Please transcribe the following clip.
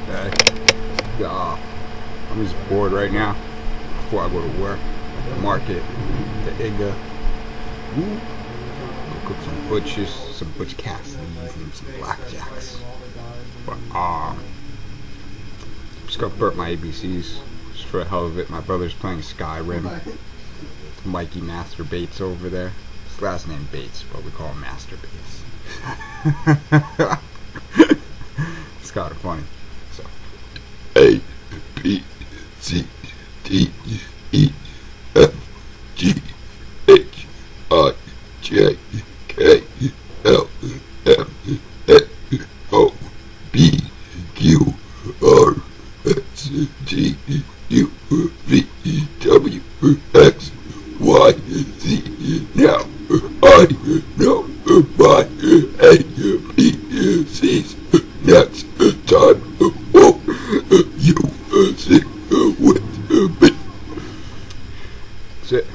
Okay. I'm just bored right now before I go to work. The market, the Iga. Go cook some butch Cassidys and some blackjacks. But just gonna burp my ABCs just for the hell of it. My brother's playing Skyrim. Mikey masturbates over there. His last name Bates, but we call him Masturbates. It's kind of funny. So A B C D E F G H I J K L M N O P Q R S T U V W X Y Z. Now I know my ABCs. Next time, you sing with me. That's it.